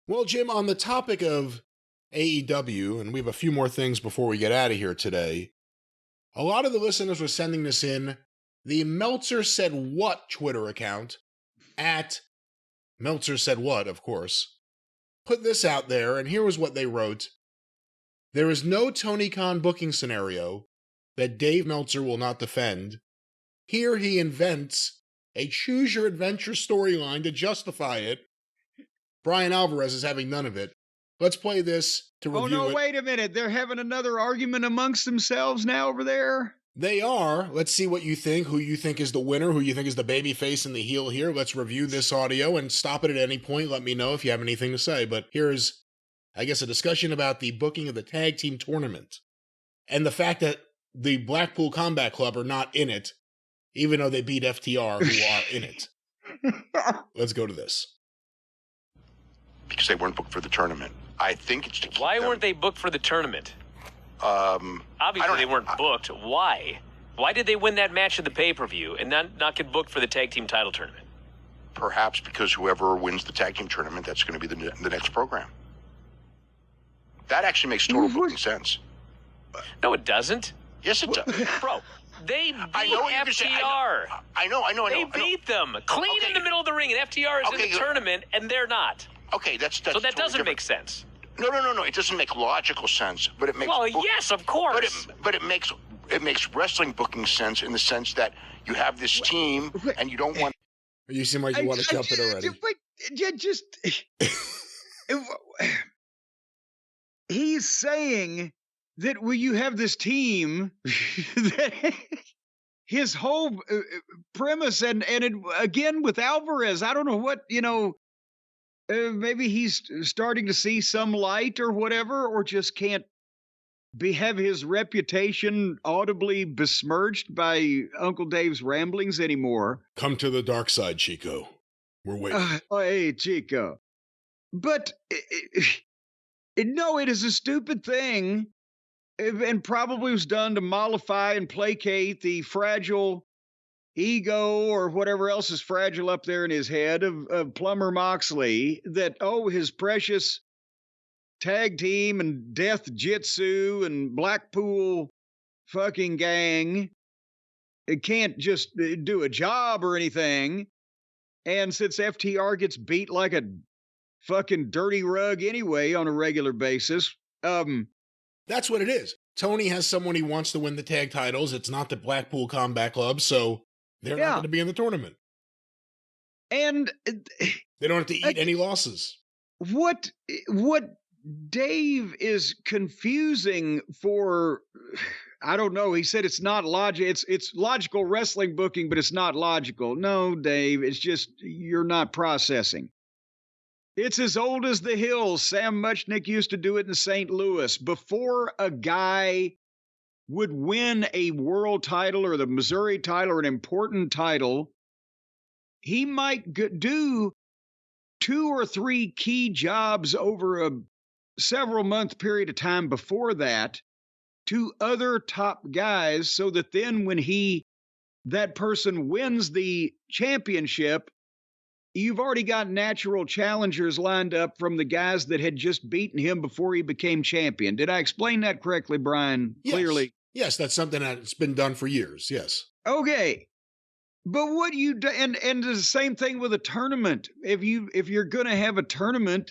Well, Jim, on the topic of AEW, and we have a few more things before we get out of here today, a lot of the listeners were sending this in. The Meltzer Said What Twitter account, at Meltzer Said What, of course, put this out there, and here was what they wrote. There is no Tony Khan booking scenario that Dave Meltzer will not defend. Here he invents a choose-your-adventure storyline to justify it. Bryan Alvarez is having none of it. Let's play this to review it. Oh, no, wait a minute. They're having another argument amongst themselves now over there? They are. Let's see what you think, who you think is the winner, who you think is the baby face and the heel here. Let's review this audio and stop it at any point. Let me know if you have anything to say. But here's, I guess, a discussion about the booking of the tag team tournament and the fact that the Blackpool Combat Club are not in it, even though they beat FTR, who are in it. Let's go to this. Because they weren't booked for the tournament. I think it's to keep Why them. weren't they booked for the tournament? Obviously they weren't booked. Why? Why did they win that match at the pay-per-view and not get booked for the tag team title tournament? Perhaps because whoever wins the tag team tournament, that's going to be the next program. That actually makes total booking sense. No, it doesn't. Yes, it does. Bro, they beat FTR. I know. They beat them clean in the middle of the ring, and FTR is in the tournament, and they're not. Okay, that's so that totally doesn't different. Make sense. No. It doesn't make logical sense, but it makes. Well, yes, of course. But it makes wrestling booking sense in the sense that you have this team, and you don't want. You seem like you want to jump it already. He's saying that you have this team that his whole premise and it, again with Alvarez, I don't know what, maybe he's starting to see some light or whatever, or just can't have his reputation audibly besmirched by Uncle Dave's ramblings anymore. Come to the dark side, Chico. We're waiting. Hey, Chico. But no, it is a stupid thing, and probably was done to mollify and placate the fragile ego or whatever else is fragile up there in his head of Plumber Moxley, that, his precious tag team and Death Jitsu and Blackpool fucking gang, it can't just do a job or anything. And since FTR gets beat like a fucking dirty rug anyway on a regular basis, that's what it is. Tony has someone he wants to win the tag titles. It's not the Blackpool Combat Club, so they're not going to be in the tournament. And they don't have to eat any losses. What Dave is confusing for, I don't know. He said it's not logic. It's logical wrestling booking, but it's not logical. No, Dave, it's just you're not processing. It's as old as the hills. Sam Muchnick used to do it in St. Louis. Before a guy would win a world title or the Missouri title or an important title, he might do 2 or 3 key jobs over a several month period of time before that to other top guys, so that then when that person wins the championship, you've already got natural challengers lined up from the guys that had just beaten him before he became champion. Did I explain that correctly, Brian? Yes. Clearly. Yes, that's something that's been done for years. Yes. Okay. But what you do, and the same thing with a tournament. If you're going to have a tournament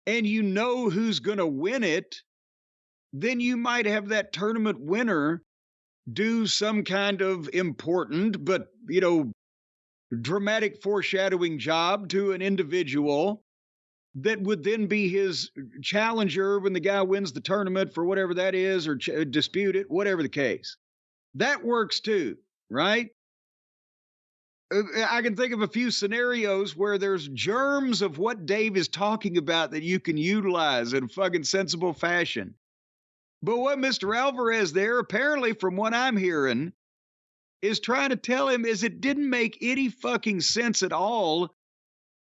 and you know who's going to win it, then you might have that tournament winner do some kind of important but, dramatic foreshadowing job to an individual that would then be his challenger when the guy wins the tournament for whatever that is, or dispute it, whatever the case. That works too, right? I can think of a few scenarios where there's germs of what Dave is talking about that you can utilize in fucking sensible fashion. But what Mr. Alvarez there, apparently from what I'm hearing, is trying to tell him is it didn't make any fucking sense at all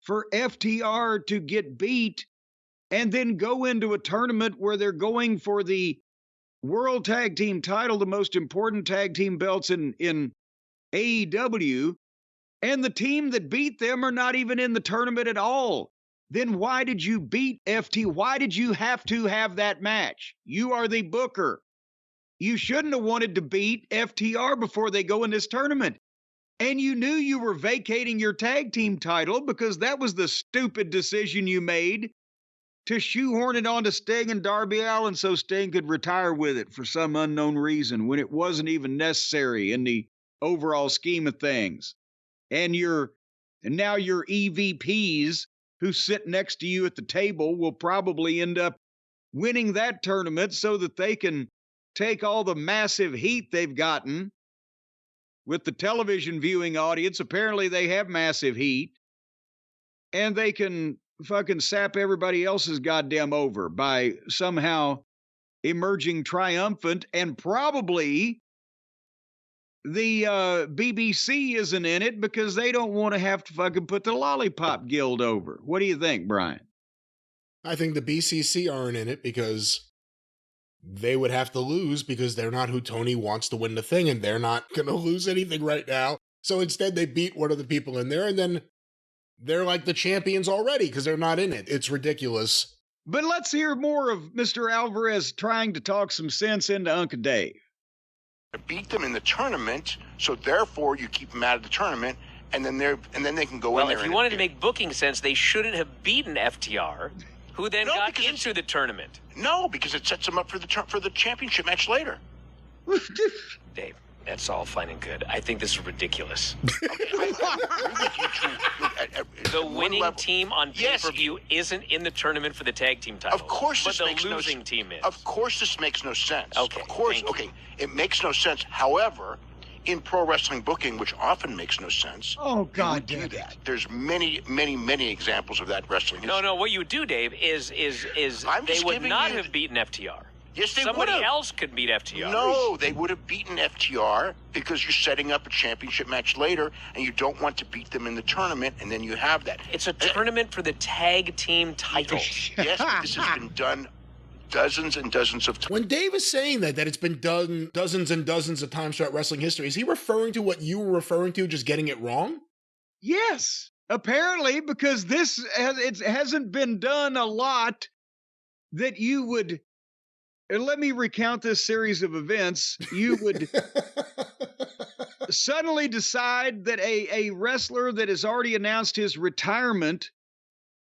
for FTR to get beat and then go into a tournament where they're going for the World Tag Team title, the most important tag team belts in AEW, and the team that beat them are not even in the tournament at all. then why did you beat FT? Why did you have to have that match? You are the booker. You shouldn't have wanted to beat FTR before they go in this tournament. And you knew you were vacating your tag team title because that was the stupid decision you made to shoehorn it onto Sting and Darby Allin so Sting could retire with it for some unknown reason when it wasn't even necessary in the overall scheme of things. And now your EVPs who sit next to you at the table will probably end up winning that tournament so that they can take all the massive heat they've gotten with the television viewing audience. Apparently they have massive heat, and they can fucking sap everybody else's goddamn over by somehow emerging triumphant. And probably the BBC isn't in it because they don't want to have to fucking put the Lollipop Guild over. What do you think, Brian? I think the BCC aren't in it because they would have to lose because they're not who Tony wants to win the thing, and they're not going to lose anything right now. So instead, they beat one of the people in there, and then they're like the champions already because they're not in it. It's ridiculous. But let's hear more of Mr. Alvarez trying to talk some sense into Uncle Dave. Beat them in the tournament, so therefore you keep them out of the tournament, and then they can go in there. Well, if you wanted to make booking sense, they shouldn't have beaten FTR, who then got into the tournament. No, because it sets them up for the championship match later. Dave, that's all fine and good. I think this is ridiculous. The winning team on pay-per-view isn't in the tournament for the tag team title. Of course, but the losing team is. Of course, this makes no sense. Okay, of course, okay, it makes no sense. However, in pro wrestling booking, which often makes no sense. Oh God, do that. There's many, many, many examples of that wrestling. No. What you do, Dave, is they would not have beaten FTR. Yes, they would have. Somebody else could beat FTR. No, they would have beaten FTR because you're setting up a championship match later, and you don't want to beat them in the tournament, and then you have that. It's a tournament for the tag team titles. Yes, but this has been done dozens and dozens of times. When Dave is saying that it's been done dozens and dozens of times throughout wrestling history, is he referring to what you were referring to, just getting it wrong? Yes, apparently, because it hasn't been done a lot that you would. Let me recount this series of events. You would suddenly decide that a wrestler that has already announced his retirement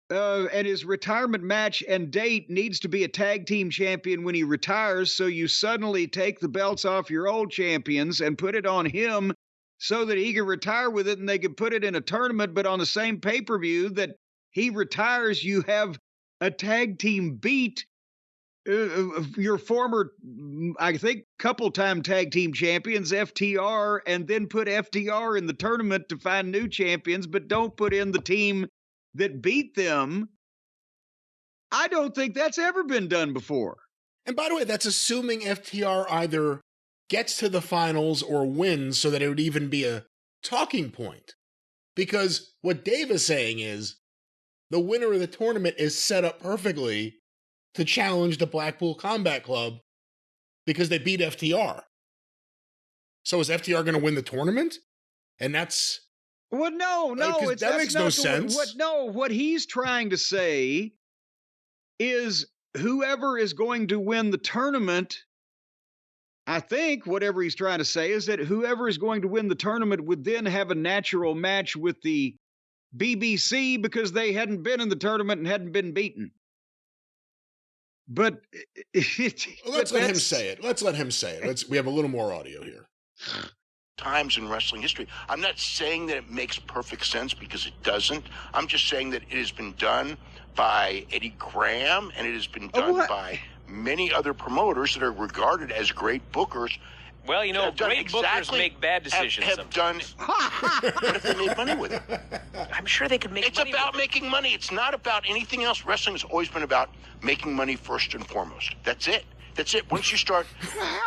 and his retirement match and date needs to be a tag team champion when he retires. So you suddenly take the belts off your old champions and put it on him so that he can retire with it, and they can put it in a tournament. But on the same pay-per-view that he retires, you have a tag team beat your former, I think, couple-time tag team champions, FTR, and then put FTR in the tournament to find new champions, but don't put in the team that beat them. I don't think that's ever been done before. And by the way, that's assuming FTR either gets to the finals or wins so that it would even be a talking point. Because what Dave is saying is the winner of the tournament is set up perfectly to challenge the Blackpool Combat Club because they beat FTR. So is FTR going to win the tournament? And that's... Well, no, that makes no sense. What he's trying to say is whoever is going to win the tournament, I think whatever he's trying to say is that whoever is going to win the tournament would then have a natural match with the BBC because they hadn't been in the tournament and hadn't been beaten. But let's let him say it. Let's let him say it. We have a little more audio here. Times in wrestling history. I'm not saying that it makes perfect sense because it doesn't. I'm just saying that it has been done by Eddie Graham and it has been done by many other promoters that are regarded as great bookers. Well, you know, great bookers make bad decisions sometimes. What if they made money with it? I'm sure they could make money. It's about making money. It's not about anything else. Wrestling has always been about making money first and foremost. That's it. That's it. Once you start,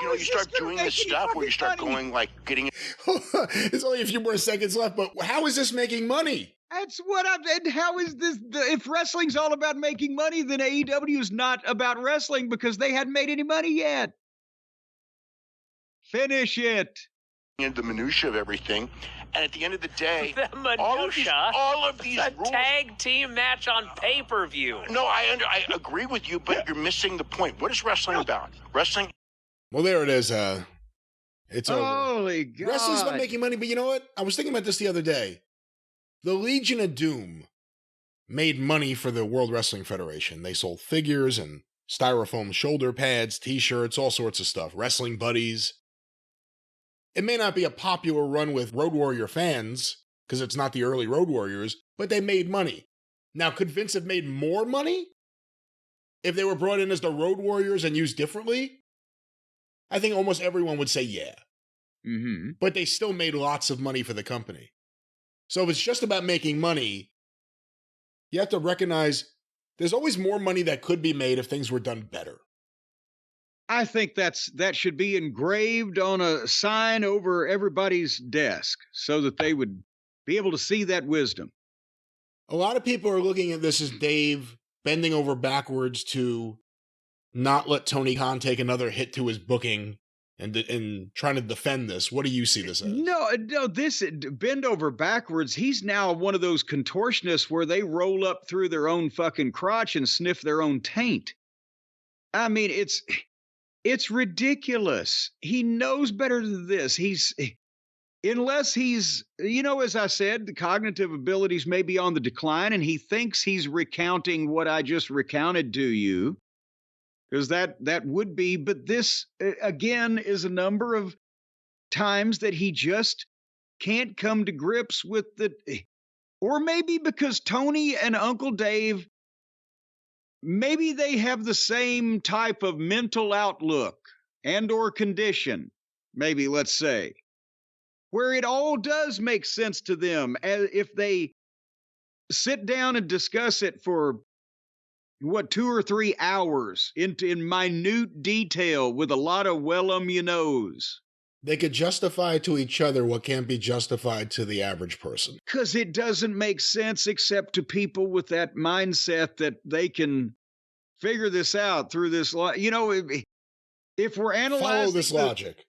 you start doing this stuff where you start going like getting. There's only a few more seconds left, but how is this making money? That's what and how is this? If wrestling's all about making money, then AEW is not about wrestling because they hadn't made any money yet. Finish it. into the minutia of everything. And at the end of the day, the minutia? all of these it's a rules, tag team match on pay-per-view. No, I agree with you, but you're missing the point. What is wrestling about? Wrestling. Well, there it is. It's over. Holy God. Wrestling's about making money, but you know what? I was thinking about this the other day. The Legion of Doom made money for the World Wrestling Federation. They sold figures and styrofoam shoulder pads, t-shirts, all sorts of stuff. Wrestling buddies. It may not be a popular run with Road Warrior fans, because it's not the early Road Warriors, but they made money. Now, could Vince have made more money if they were brought in as the Road Warriors and used differently? I think almost everyone would say yeah. Mm-hmm. But they still made lots of money for the company. So if it's just about making money, you have to recognize there's always more money that could be made if things were done better. I think that should be engraved on a sign over everybody's desk so that they would be able to see that wisdom. A lot of people are looking at this as Dave bending over backwards to not let Tony Khan take another hit to his booking and trying to defend this. What do you see this as? No, this bend over backwards. He's now one of those contortionists where they roll up through their own fucking crotch and sniff their own taint. I mean, it's ridiculous. He knows better than this. Unless he's, as I said, the cognitive abilities may be on the decline and he thinks he's recounting what I just recounted to you. Because that would be, but this, again, is a number of times that he just can't come to grips with or maybe because Tony and Uncle Dave, maybe they have the same type of mental outlook and or condition, maybe, let's say, where it all does make sense to them as if they sit down and discuss it for 2 or 3 hours in minute detail with a lot of knows. They could justify to each other what can't be justified to the average person. Because it doesn't make sense except to people with that mindset that they can figure this out through this. If we're analyzing follow this logic.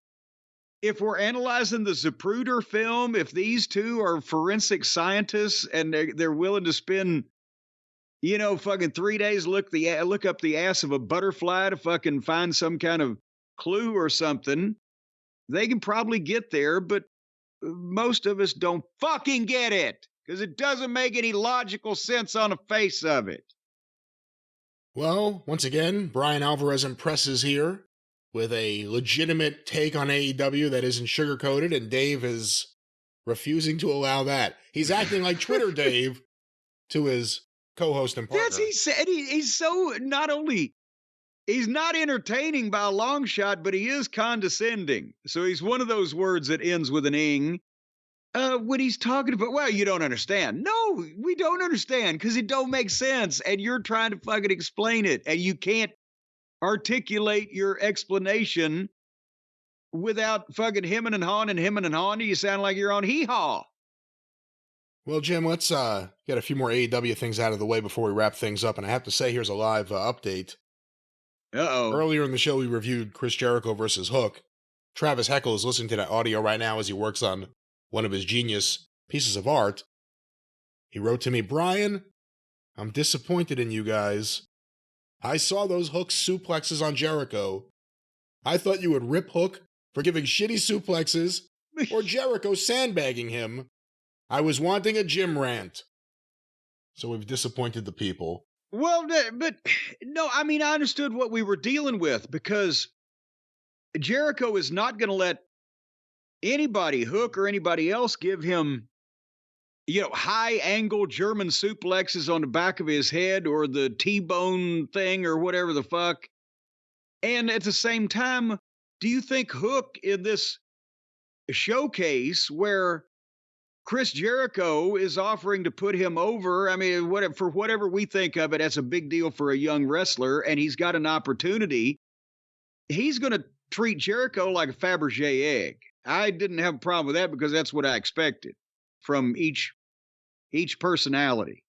If we're analyzing the Zapruder film, if these two are forensic scientists and they're willing to spend fucking 3 days look up the ass of a butterfly to fucking find some kind of clue or something, they can probably get there, but most of us don't fucking get it because it doesn't make any logical sense on the face of it. Well, once again, Bryan Alvarez impresses here with a legitimate take on AEW that isn't sugar-coated, and Dave is refusing to allow that. He's acting like Twitter Dave to his co-host and partner. He said. He's so not only he's not entertaining by a long shot, but he is condescending. So he's one of those words that ends with an ing. When he's talking about, well, you don't understand. No, we don't understand because it don't make sense, and you're trying to fucking explain it, and you can't articulate your explanation without fucking hemming and hawing. You sound like you're on hee-haw. Well, Jim, let's get a few more AEW things out of the way before we wrap things up. And I have to say, here's a live update. Uh-oh. Earlier in the show, we reviewed Chris Jericho versus Hook. Travis Heckel is listening to that audio right now as he works on one of his genius pieces of art. He wrote to me, Brian, I'm disappointed in you guys. I saw those Hook suplexes on Jericho. I thought you would rip Hook for giving shitty suplexes or Jericho sandbagging him. I was wanting a gym rant. So we've disappointed the people. Well, but no, I mean, I understood what we were dealing with because Jericho is not going to let anybody, Hook or anybody else, give him, high angle German suplexes on the back of his head or the T-bone thing or whatever the fuck. And at the same time, do you think Hook in this showcase where Chris Jericho is offering to put him over, I mean, for whatever we think of it, that's a big deal for a young wrestler, and he's got an opportunity, he's going to treat Jericho like a Fabergé egg. I didn't have a problem with that because that's what I expected from each personality.